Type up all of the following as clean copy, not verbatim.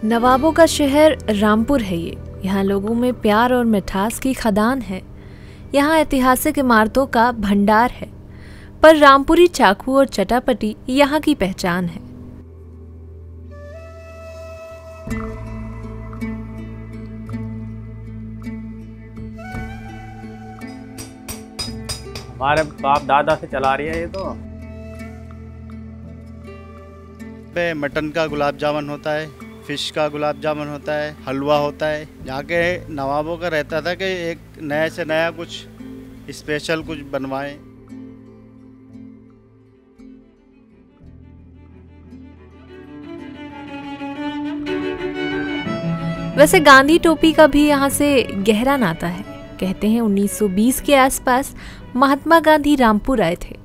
नवाबों का शहर रामपुर है ये। यहाँ लोगों में प्यार और मिठास की खदान है। यहाँ ऐतिहासिक इमारतों का भंडार है। पर रामपुरी चाकू और चटापटी यहाँ की पहचान है। हमारे बाप दादा से चला रही है ये तो। मटन का गुलाब जामुन होता है, फिश का गुलाब जामुन होता है, हलवा होता है। यहाँ के नवाबों का रहता था कि एक नए से नया कुछ स्पेशल कुछ बनवाएं। वैसे गांधी टोपी का भी यहाँ से गहरा नाता है। कहते हैं 1920 के आसपास महात्मा गांधी रामपुर आए थे।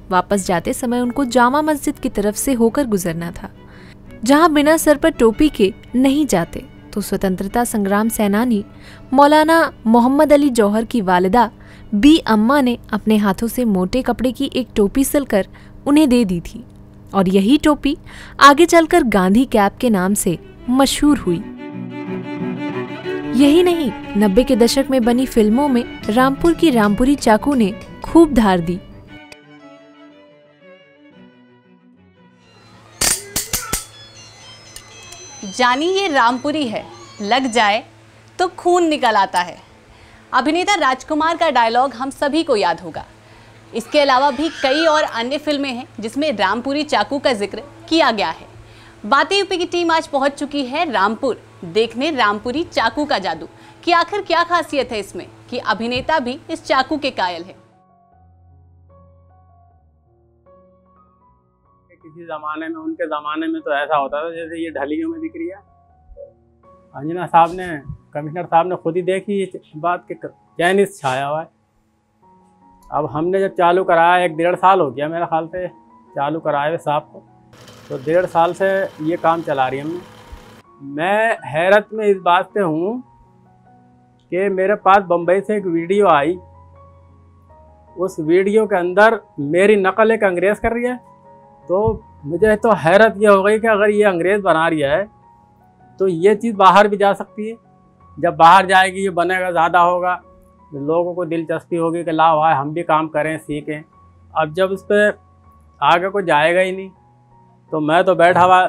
वापस जाते समय उनको जामा मस्जिद की तरफ से होकर गुजरना था, जहां बिना सर पर टोपी के नहीं जाते। तो स्वतंत्रता संग्राम सेनानी मौलाना मोहम्मद अली जौहर की वालिदा बी अम्मा ने अपने हाथों से मोटे कपड़े की एक टोपी सिलकर उन्हें दे दी थी, और यही टोपी आगे चलकर गांधी कैप के नाम से मशहूर हुई। यही नहीं, 90 के दशक में बनी फिल्मों में रामपुर की रामपुरी चाकू ने खूब धार दी। जानी ये रामपुरी है, लग जाए तो खून निकल आता है। अभिनेता राजकुमार का डायलॉग हम सभी को याद होगा। इसके अलावा भी कई और अन्य फिल्में हैं जिसमें रामपुरी चाकू का जिक्र किया गया है। बातें यूपी की टीम आज पहुंच चुकी है रामपुर देखने रामपुरी चाकू का जादू कि आखिर क्या खासियत है इसमें कि अभिनेता भी इस चाकू के कायल है। किसी जमाने में, उनके जमाने में तो ऐसा होता था जैसे ये ढलियों में दिख रही है। अंजना साहब ने, कमिश्नर साहब ने खुद ही देखी इस बात के चाइनीज छाया हुआ है। अब हमने जब चालू कराया, 1-1.5 साल हो गया मेरा ख्याल से चालू कराए हुए साहब को, तो 1.5 साल से ये काम चला रही है हमने। मैं हैरत में इस बात से हूँ कि मेरे पास बम्बई से एक वीडियो आई। उस वीडियो के अंदर मेरी नकल एक अंग्रेज़ कर रही है। तो मुझे तो हैरत ये हो गई कि अगर ये अंग्रेज़ बना रही है तो ये चीज़ बाहर भी जा सकती है। जब बाहर जाएगी, ये बनेगा, ज़्यादा होगा, लोगों को दिलचस्पी होगी कि ला भाई हम भी काम करें, सीखें। अब जब उस पर आगे को जाएगा ही नहीं, तो मैं तो बैठा हुआ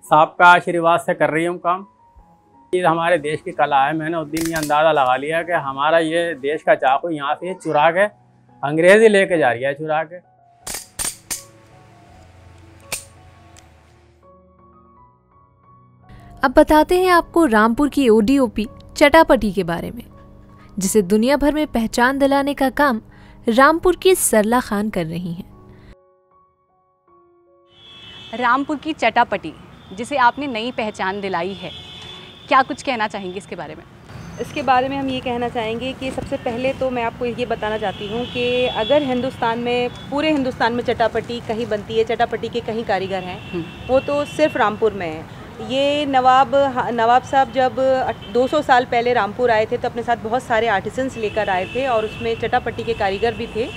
साहब का आशीर्वाद से कर रही हूँ काम। ये हमारे देश की कला है। मैंने उस दिन ये अंदाज़ा लगा लिया कि हमारा ये देश का चाकू यहाँ से चुरा के अंग्रेज़ ही लेके जा रही है, चुरा के। अब बताते हैं आपको रामपुर की ओडीओपी चटापटी के बारे में, जिसे दुनिया भर में पहचान दिलाने का काम रामपुर की सरला खान कर रही हैं। रामपुर की चटापटी जिसे आपने नई पहचान दिलाई है, क्या कुछ कहना चाहेंगे इसके बारे में? इसके बारे में हम ये कहना चाहेंगे कि सबसे पहले तो मैं आपको ये बताना चाहती हूँ कि अगर हिंदुस्तान में, पूरे हिंदुस्तान में चटापटी कहीं बनती है, चटापटी के कहीं कारीगर हैं, वो तो सिर्फ रामपुर में है। ये नवाब साहब जब 200 साल पहले रामपुर आए थे तो अपने साथ बहुत सारे आर्टिसंस लेकर आए थे, और उसमें चटापटी के कारीगर भी थे,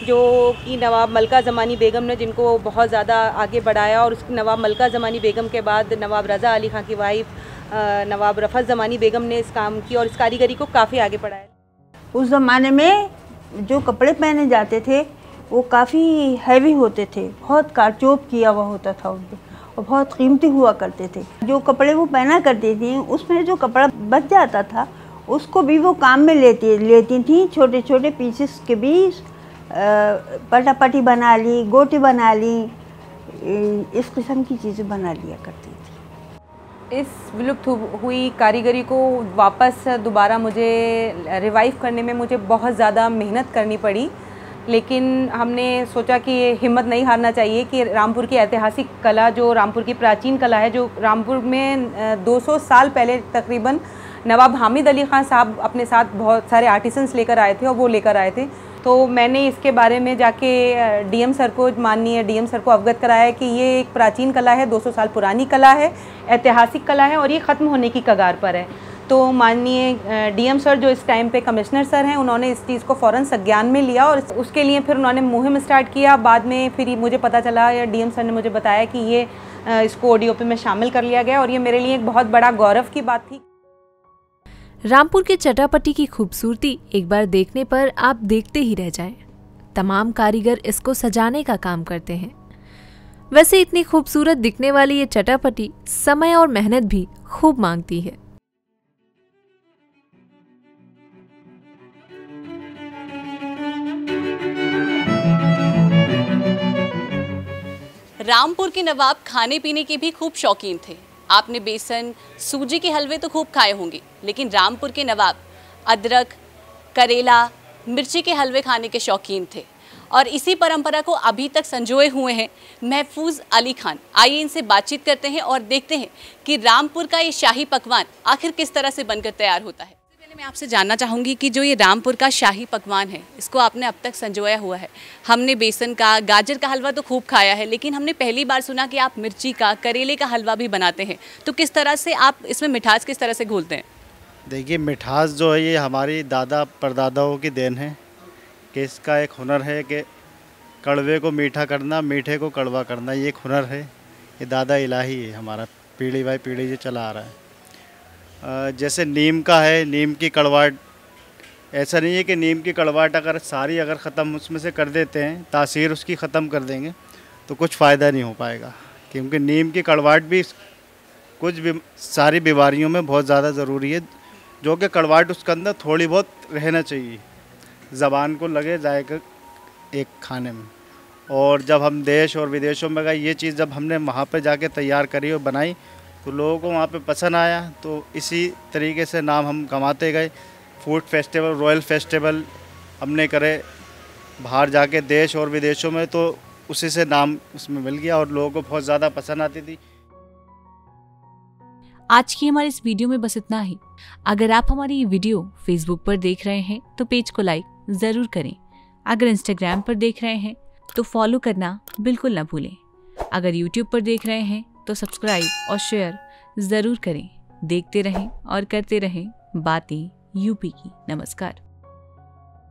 जो कि नवाब मलका ज़मानी बेगम ने जिनको बहुत ज़्यादा आगे बढ़ाया। और उस नवाब मलका ज़मानी बेगम के बाद नवाब रज़ा अली ख़ान की वाइफ नवाब रफ़त ज़मानी बेगम ने इस काम की और इस कारीगरी को काफ़ी आगे बढ़ाया। उस ज़माने में जो कपड़े पहने जाते थे वो काफ़ी हैवी होते थे, बहुत कारचोप किया हुआ होता था उन पर, और बहुत कीमती हुआ करते थे। जो कपड़े वो पहना करती थी, उसमें जो कपड़ा बच जाता था उसको भी वो काम में लेती थी। छोटे छोटे पीसेस के भी पटापटी बना ली, गोटी बना ली, इस किस्म की चीज़ें बना लिया करती थी। इस विलुप्त हुई कारीगरी को वापस दोबारा मुझे रिवाइव करने में मुझे बहुत ज़्यादा मेहनत करनी पड़ी, लेकिन हमने सोचा कि ये हिम्मत नहीं हारना चाहिए कि रामपुर की ऐतिहासिक कला, जो रामपुर की प्राचीन कला है, जो रामपुर में 200 साल पहले तकरीबन नवाब हामिद अली ख़ान साहब अपने साथ बहुत सारे आर्टिसंस लेकर आए थे, और वो लेकर आए थे। तो मैंने इसके बारे में जाके डीएम सर को, माननीय डीएम सर को अवगत कराया कि ये एक प्राचीन कला है, 200 साल पुरानी कला है, ऐतिहासिक कला है, और ये ख़त्म होने की कगार पर है। तो माननीय डीएम सर जो इस टाइम पे कमिश्नर सर हैं, उन्होंने इस चीज़ को फ़ौरन संज्ञान में लिया और उसके लिए फिर उन्होंने मुहिम स्टार्ट किया। बाद में फिर मुझे पता चला, या डीएम सर ने मुझे बताया कि ये इसको ओडीओपी में शामिल कर लिया गया और ये मेरे लिए एक बहुत बड़ा गौरव की बात थी। रामपुर के चटापटी की खूबसूरती एक बार देखने पर आप देखते ही रह जाएं। तमाम कारीगर इसको सजाने का काम करते हैं। वैसे इतनी खूबसूरत दिखने वाली ये चटापटी समय और मेहनत भी खूब मांगती है। रामपुर के नवाब खाने पीने के भी खूब शौकीन थे। आपने बेसन, सूजी के हलवे तो खूब खाए होंगे, लेकिन रामपुर के नवाब अदरक, करेला, मिर्ची के हलवे खाने के शौकीन थे और इसी परंपरा को अभी तक संजोए हुए हैं महफूज अली खान। आइए इनसे बातचीत करते हैं और देखते हैं कि रामपुर का ये शाही पकवान आखिर किस तरह से बनकर तैयार होता है। सबसे पहले मैं आपसे जानना चाहूँगी कि जो ये रामपुर का शाही पकवान है, इसको आपने अब तक संजोया हुआ है। हमने बेसन का, गाजर का हलवा तो खूब खाया है, लेकिन हमने पहली बार सुना कि आप मिर्ची का, करेले का हलवा भी बनाते हैं। तो किस तरह से आप इसमें मिठास किस तरह से घोलते हैं? देखिए, मिठास जो है ये हमारी दादा परदादाओं की देन है कि इसका एक हुनर है कि कड़वे को मीठा करना, मीठे को कड़वा करना, ये एक हुनर है। ये दादा इलाही है हमारा, पीढ़ी बाई पीढ़ी ये चला आ रहा है। जैसे नीम का है, नीम की कड़वाहट, ऐसा नहीं है कि नीम की कड़वाहट अगर ख़त्म उसमें से कर देते हैं, तासीर उसकी ख़त्म कर देंगे तो कुछ फ़ायदा नहीं हो पाएगा, क्योंकि नीम की कड़वाहट भी सारी बीमारियों में बहुत ज़्यादा ज़रूरी है, जो कि कड़वाहट उसके अंदर थोड़ी बहुत रहना चाहिए, ज़बान को लगे जाएगा एक खाने में। और जब हम देश और विदेशों में गए, ये चीज़ जब हमने वहाँ पे जाके तैयार करी और बनाई तो लोगों को वहाँ पे पसंद आया, तो इसी तरीके से नाम हम कमाते गए। फूड फेस्टिवल, रॉयल फेस्टिवल हमने करे बाहर जाके देश और विदेशों में, तो उसी से नाम उसमें मिल गया और लोगों को बहुत ज़्यादा पसंद आती थी। आज की हमारे इस वीडियो में बस इतना ही। अगर आप हमारी ये वीडियो फेसबुक पर देख रहे हैं तो पेज को लाइक ज़रूर करें। अगर इंस्टाग्राम पर देख रहे हैं तो फॉलो करना बिल्कुल ना भूलें। अगर यूट्यूब पर देख रहे हैं तो सब्सक्राइब और शेयर ज़रूर करें। देखते रहें और करते रहें बातें यूपी की। नमस्कार।